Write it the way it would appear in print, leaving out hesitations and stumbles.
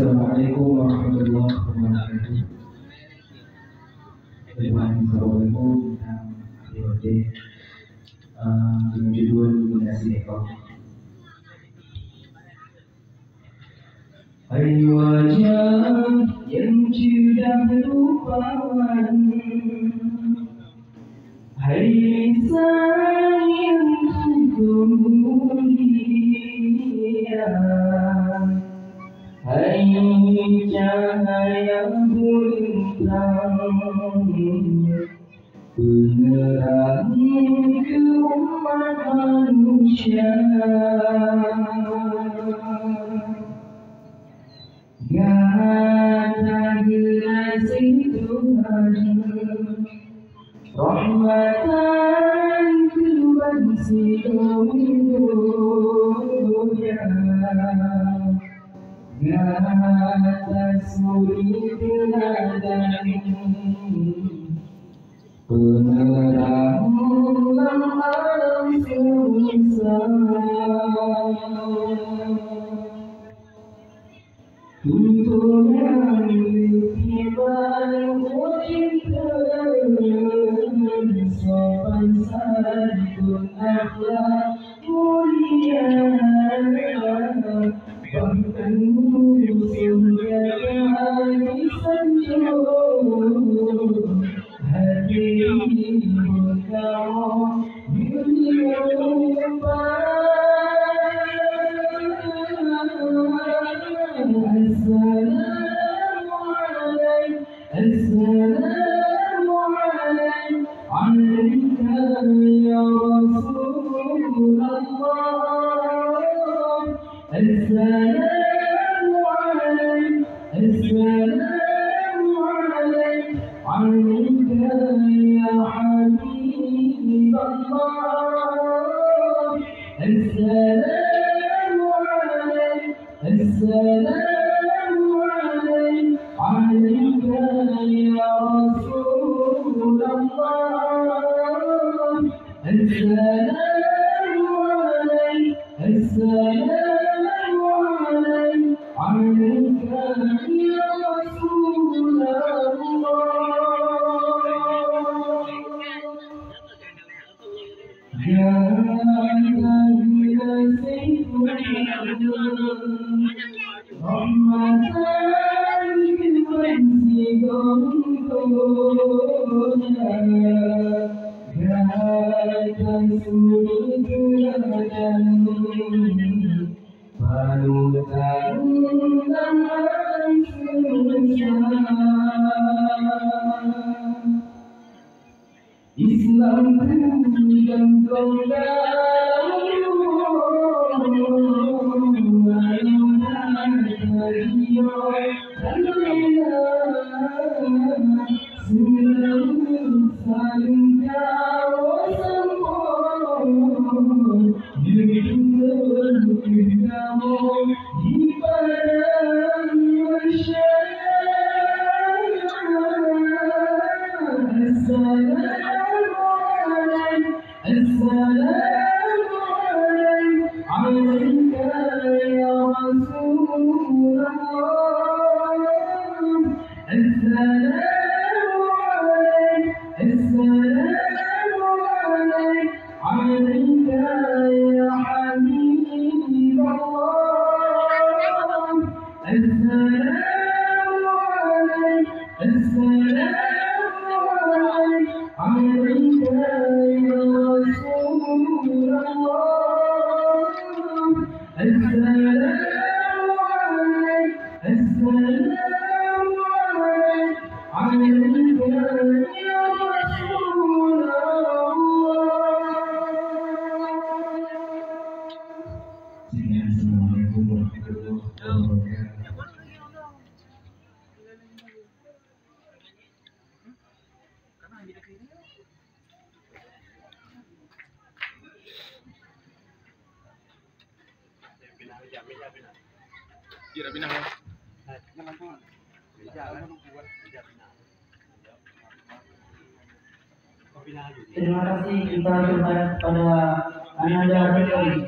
Assalamualaikum warahmatullahi wabarakatuh. Assalamualaikum dengan judul Generasi Ekor. Hai wajah yang sudah lupakan, hai lisan yang sungguh mulia, hai cahaya bintang, penerang keumat manusia. Gata generasi Tuhan, rahmatan keluar sedunia. Gata suri teladan, penerang alam semesta. Tuntunan kehidupan cinta, sopan santun akhlak mulia, bahkan musuh jaga disanjung, hati berkawan dunia lupa. السلام عليك عليك يا رسول الله. السلام عليك السلام عليك عليك يا حبيب الله. السلام عليك السلام عليك عليك يا رسول الله. السلام عليك السلام عليك عليك يا رسول الله. يا rahmatan sedunia, gata suri teladan, panutan alam semesta. Islam dan عليك يا رسول الله. السلام عليك السلام عليك عليك يا حبيب الله. السلام عليك السلام عليك عليك يا رسول الله. السلام عليك السلام عليك عليك يا رسول الله. Assalamualaikum warahmatullahi wabarakatuh. Tidak pindah ya. Terima kasih kita kepada Ananda Bikari.